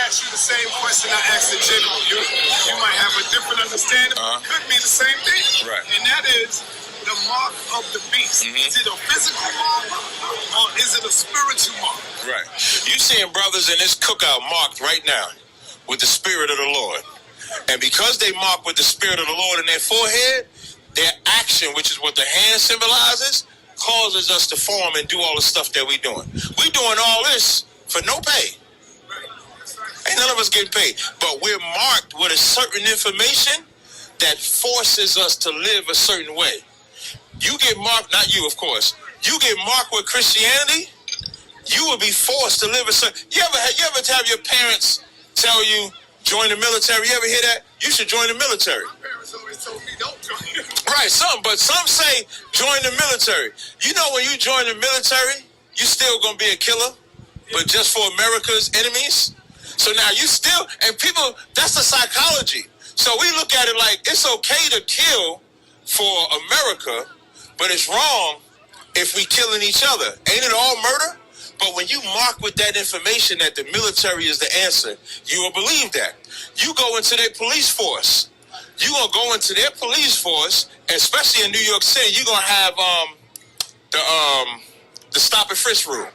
ask you the same question I asked the general. You might have a different understanding. Could be the same thing. Right. And that is the mark of the beast. Is it a physical mark or is it a spiritual mark? Right. You seeing brothers in this cookout marked right now with the Spirit of the Lord. And because they mark with the Spirit of the Lord in their forehead, their action, which is what the hand symbolizes, causes us to form and do all the stuff that we're doing. We're doing all this for no pay. Ain't none of us getting paid. But we're marked with a certain information that forces us to live a certain way. You get marked, not you, of course. You get marked with Christianity, you will be forced to live a certain... You ever have your parents tell you, join the military? You ever hear that? You should join the military. My parents always told me, don't join. Right, but some say join the military. You know, when you join the military, you still gonna be a killer, but just for America's enemies. So now you still, and people, that's the psychology. So we look at it like it's okay to kill for America, but it's wrong if we killing each other. Ain't it all murder? But when you mark with that information that the military is the answer, you will believe that. You go into their police force. You're going to go into their police force, especially in New York City, you're going to have the stop and frisk rule.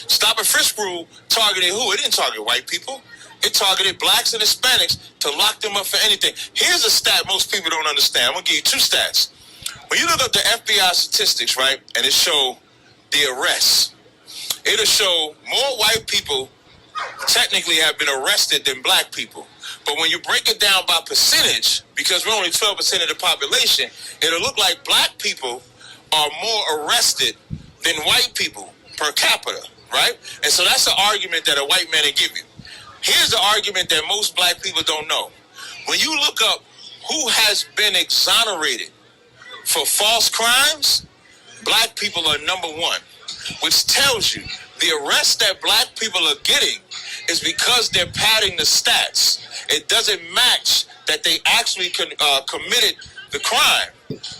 Stop and frisk rule targeted who? It didn't target white people. It targeted blacks and Hispanics to lock them up for anything. Here's a stat most people don't understand. I'm going to give you two stats. When you look up the FBI statistics, right, and it show the arrests, it'll show more white people technically have been arrested than black people. But when you break it down by percentage, because we're only 12% of the population, it'll look like black people are more arrested than white people per capita, right? And so that's the argument that a white man will give you. Here's the argument that most black people don't know. When you look up who has been exonerated for false crimes, black people are number one, which tells you the arrests that black people are getting is because they're padding the stats. It doesn't match that they actually committed the crime.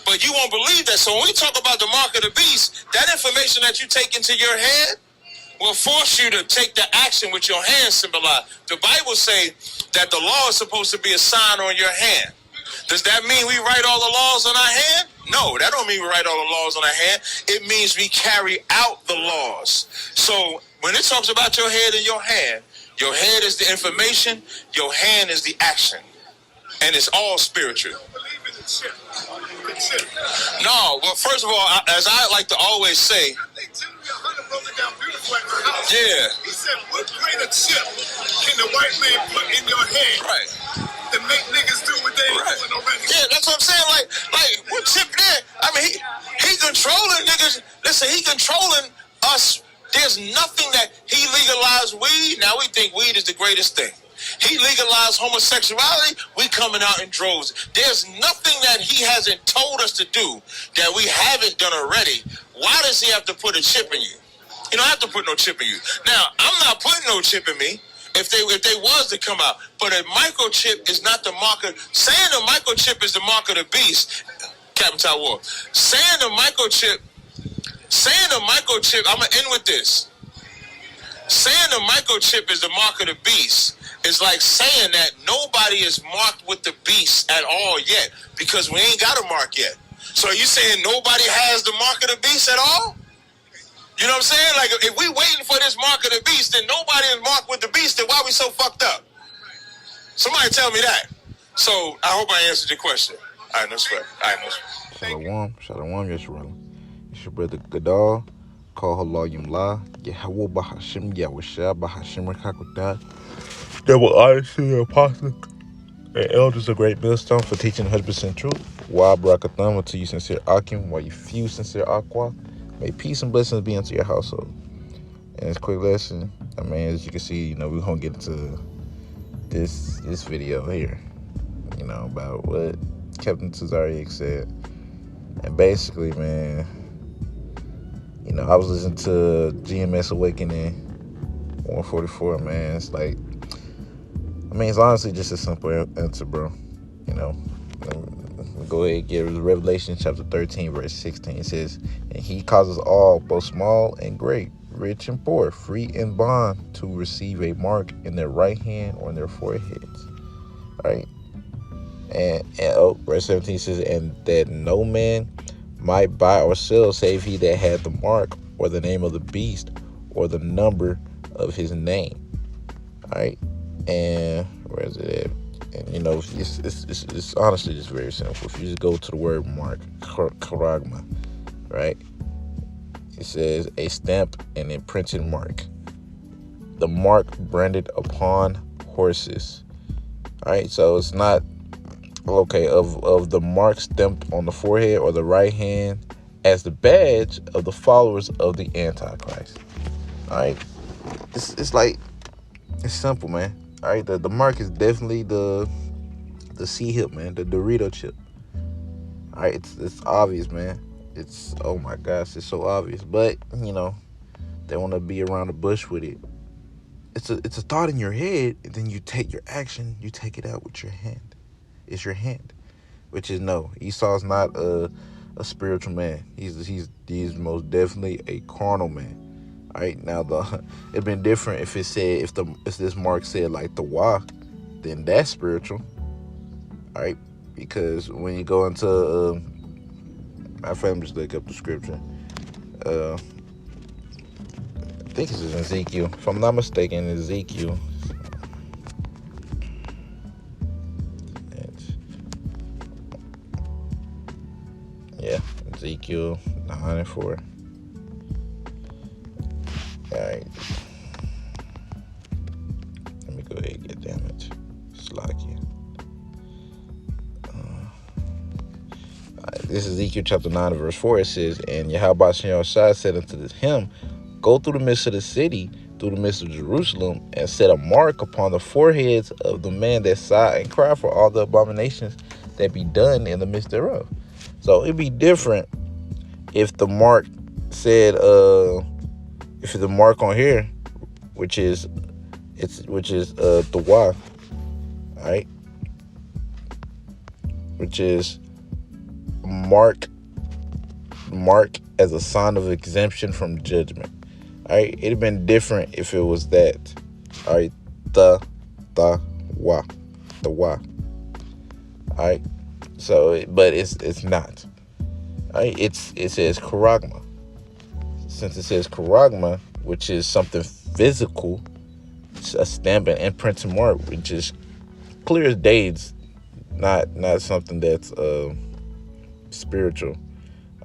But you won't believe that. So when we talk about the mark of the beast, that information that you take into your head will force you to take the action which your hand symbolize. The Bible say that the law is supposed to be a sign on your hand. Does that mean we write all the laws on our hand? No, that don't mean we write all the laws on our hand. It means we carry out the laws. So when it talks about your head and your hand is the information, your hand is the action. And it's all spiritual. No, well, first of all, as I like to always say, yeah. He said, what greater chip can the white man put in your head? Right. To make niggas do what they ain't doing already. Yeah, that's what I'm saying. Like what chip there? I mean, he controlling niggas. Listen, he controlling us. There's nothing that he legalized weed. Now we think weed is the greatest thing. He legalized homosexuality. We coming out in droves. There's nothing that he hasn't told us to do that we haven't done already. Why does he have to put a chip in you? He don't have to put no chip in you. Now, I'm not putting no chip in me if they was to come out. But a microchip is not the marker. Saying the microchip is the mark of the beast, Captain Taiwan. Saying the microchip, I'm going to end with this. Saying the microchip is the mark of the beast is like saying that nobody is marked with the beast at all yet, because we ain't got a mark yet. So are you saying nobody has the mark of the beast at all? You know what I'm saying? Like, if we waiting for this mark of the beast, then nobody is marked with the beast, then why we so fucked up? Somebody tell me that. So, I hope I answered your question. All right, no sweat. All right, no sweat. Shalom, Yeshua. It's your brother Gadal. Call Allah Yumla. Yahweh Bahashim, Yahweh Bahashim Rakakudah. There will honestly the apostle and elders of Great Millstone for teaching 100% truth. Wa Barakatham to you sincere Akim, while you few sincere Aqua. May peace and blessings be unto your household. And it's a quick lesson. I mean, as you can see, we're going to get into this video here, about what Captain Tazariak said. And basically, man, I was listening to GMS Awakening 144, man. It's like, it's honestly just a simple answer, bro. Go ahead and give Revelation chapter 13, verse 16. It says, and he causes all, both small and great, rich and poor, free and bond, to receive a mark in their right hand or in their foreheads. Right? And verse 17 says, and that no man might buy or sell save he that had the mark or the name of the beast or the number of his name. All right. And where is it at? And it's honestly just very simple. If you just go to the word mark, charagma, right? It says a stamp and imprinted mark. The mark branded upon horses. All right, so it's not of the mark stamped on the forehead or the right hand as the badge of the followers of the Antichrist. All right, it's simple, man. All right, the mark is definitely the C-hip, man, the Dorito chip. All right, it's obvious, man. It's, oh my gosh, it's so obvious. But they want to be around the bush with it. It's a thought in your head, and then you take your action. You take it out with your hand. It's your hand, which is no. Esau's not a spiritual man. He's most definitely a carnal man. All right, now it'd been different if this mark said like the Wa, then that's spiritual. All right, because when you go into my family, just look up the scripture. I think it's in Ezekiel, if I'm not mistaken. Ezekiel. Ezekiel 9:4. Alright. Let me go ahead and get damage. Slacky. This is Ezekiel chapter 9 verse 4. It says, and Yahweh Shai said unto him, go through the midst of the city, through the midst of Jerusalem, and set a mark upon the foreheads of the man that sigh and cry for all the abominations that be done in the midst thereof. So it'd be different if the mark said, if the mark on here, which is the Y, right? Which is mark as a sign of exemption from judgment. All right, it'd have been different if it was that. All right, the Y. All right, so but it's not. All right, it says charagma. Since it says charagma, which is something physical, it's a stamp and imprinted mark, which is clear as day. It's not something that's spiritual.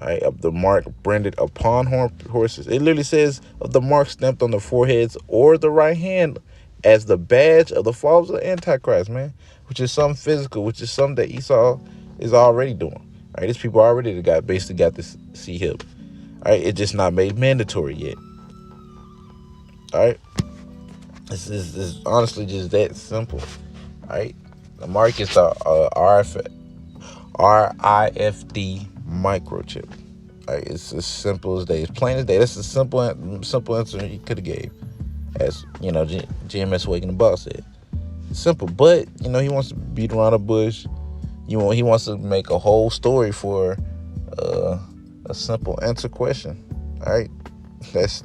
All right, of the mark branded upon horses. It literally says of the mark stamped on the foreheads or the right hand as the badge of the followers of the Antichrist, man. Which is something physical, which is something that Esau is already doing. All right, these people already basically got this C-hip. All right, it's just not made mandatory yet. All right, this is honestly just that simple. All right, the mark is the RIFD microchip. All right, it's as simple as day. It's plain as day. That's a simple answer you could have gave, as GMS Waking the Boss said. It's simple, but he wants to beat around the bush. He wants to make a whole story for a simple answer question. All right, that's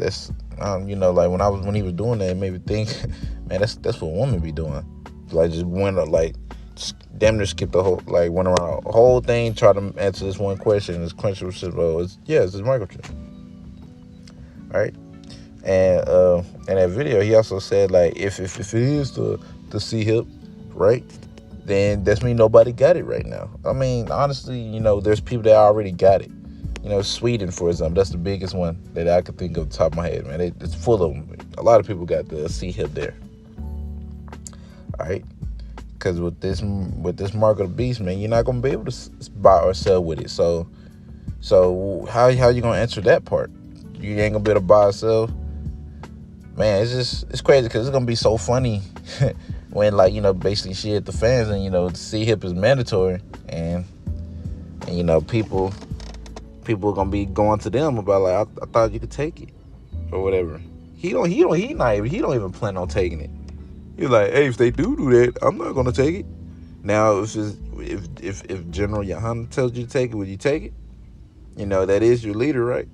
like when he was doing that, it made me think, man, that's what women be doing. Like just damn near skipped the whole, went around the whole thing, tried to answer this one question. This question was, well, it's microchip. All right, and in that video, he also said if it is the C-hip, right, then that's mean nobody got it right now. I mean, honestly, there's people that already got it. Sweden, for example, that's the biggest one that I could think of off the top of my head, man. It's full of them. A lot of people got the C-hip there. All right, because with this mark of the beast, man, you're not gonna be able to buy or sell with it. So how you gonna answer that part? You ain't gonna be able to buy or sell. Man, it's crazy because it's gonna be so funny when basically shit the fans and the C-hip is mandatory and people are gonna be going to them about I thought you could take it or whatever. He don't even plan on taking it. He's like, hey, if they do that, I'm not gonna take it. Now if General Yohana tells you to take it, would you take it? That is your leader, right?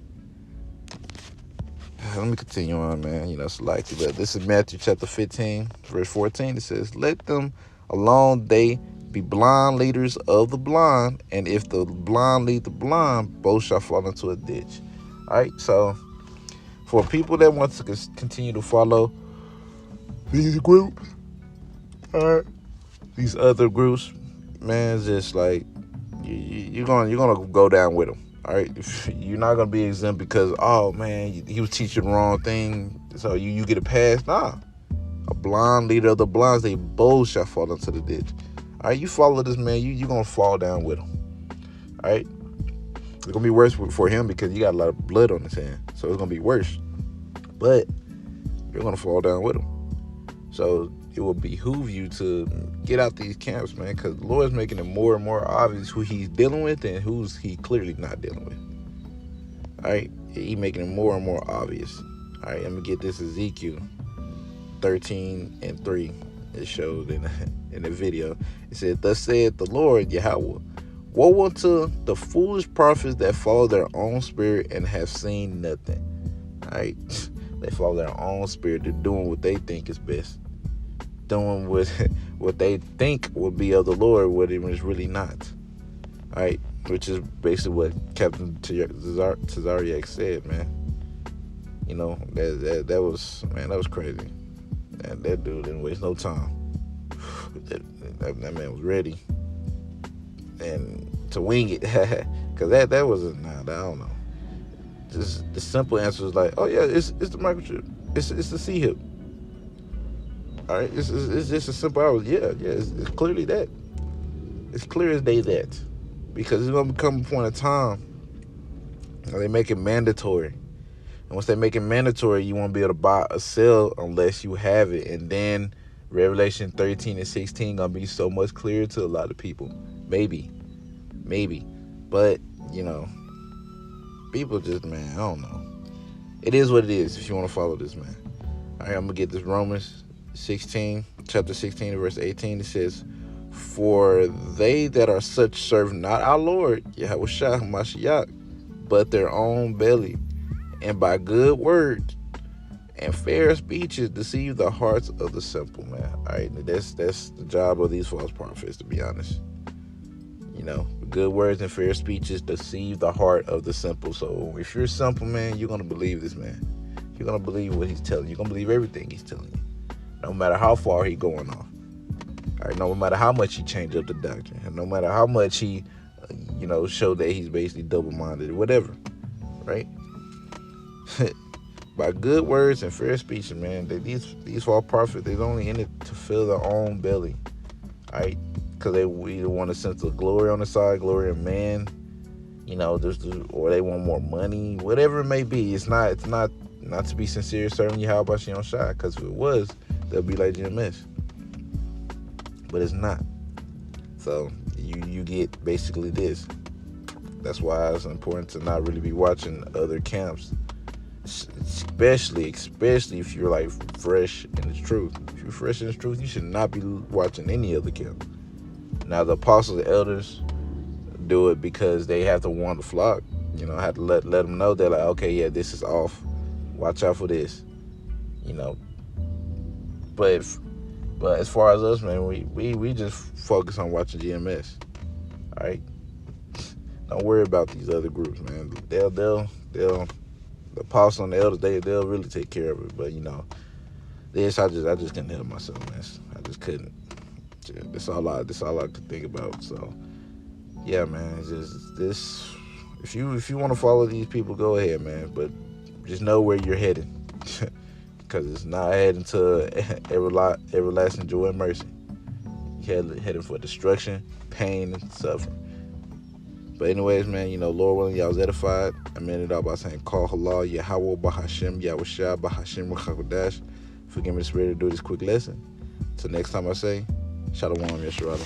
let me continue on, man. Selected. But this is Matthew chapter 15, verse 14. It says, "Let them alone, they be blind leaders of the blind, and if the blind lead the blind, both shall fall into a ditch." All right, so for people that want to continue to follow these groups, all right, these other groups, man, it's just like you're gonna go down with them. All right, you're not gonna be exempt because, oh man, he was teaching the wrong thing, so you get a pass. Nah, a blind leader of the blinds, they both shall fall into the ditch. All right, you follow this man, you gonna fall down with him. All right, it's gonna be worse for him because you got a lot of blood on his hand, so it's gonna be worse. But you're gonna fall down with him. So it will behoove you to get out these camps, man, because the Lord's making it more and more obvious who he's dealing with and who's he clearly not dealing with. All right, he's making it more and more obvious. All right, I'm gonna get this Ezekiel 13:3. It showed in the video. It said, "Thus saith the Lord Yahweh, woe unto the foolish prophets that follow their own spirit and have seen nothing." All right, they follow their own spirit. They're doing what they think is best, doing what they think will be of the Lord, what it was really not. All right, which is basically what Captain Tazariak said, man. That was crazy. That dude didn't waste no time. That man was ready and to wing it, because that wasn't. I don't know. Just the simple answer is like, oh yeah, it's the microchip, it's the C hip. All right, it's just a simple answer. Yeah, it's clearly that. It's clear as day that, because it's gonna become a point of time where they make it mandatory. And once they make it mandatory, you won't be able to buy or sell unless you have it. And then Revelation 13:16 gonna be so much clearer to a lot of people. Maybe. But, people just, man, I don't know. It is what it is if you want to follow this, man. All right, I'm gonna get this Romans 16, chapter 16, verse 18. It says, "For they that are such serve not our Lord, Yahweh Shah Mashiach, but their own belly, and by good words and fair speeches deceive the hearts of the simple," man. All right, that's the job of these false prophets, to be honest. Good words and fair speeches deceive the heart of the simple. So if you're simple, man, you're gonna believe this man. You're gonna believe what he's telling you. You're gonna believe everything he's telling you, no matter how far he's going off. All right, no matter how much he changed up the doctrine, and no matter how much he, showed that he's basically double-minded or whatever, right? By good words and fair speech, man, these false prophets, they're only in it to fill their own belly, all right? Because they either want a sense of glory on the side, glory in man, or they want more money, whatever it may be. It's not to be sincere serving you. How about she on shot? Because if it was, they'll be like GMS. But it's not. So you get basically this. That's why it's important to not really be watching other camps, especially if you're like fresh in the truth. If you're fresh in the truth, you should not be watching any other camp. Now the apostles and elders do it because they have to warn the flock. Have to let them know that, like, okay, yeah, this is off. Watch out for this. But as far as us, man, we just focus on watching GMS. All right. Don't worry about these other groups, man. They'll the apostles and the elders, they'll really take care of it. But this I just couldn't help myself, man. I just couldn't. That's all I could think about. So yeah, man, it's just this. If you want to follow these people, go ahead, man. But just know where you're heading, because it's not heading to everlasting joy and mercy. You're heading for destruction, pain, and suffering. But anyways, man, Lord willing, y'all was edified. I meant it all by saying, call halal, Yahweh, Bahashim, Yahweh Shah, Bahashim, Rakakodash. Forgive me the spirit to do this quick lesson. Till next time I say, Shalom, Yeshua.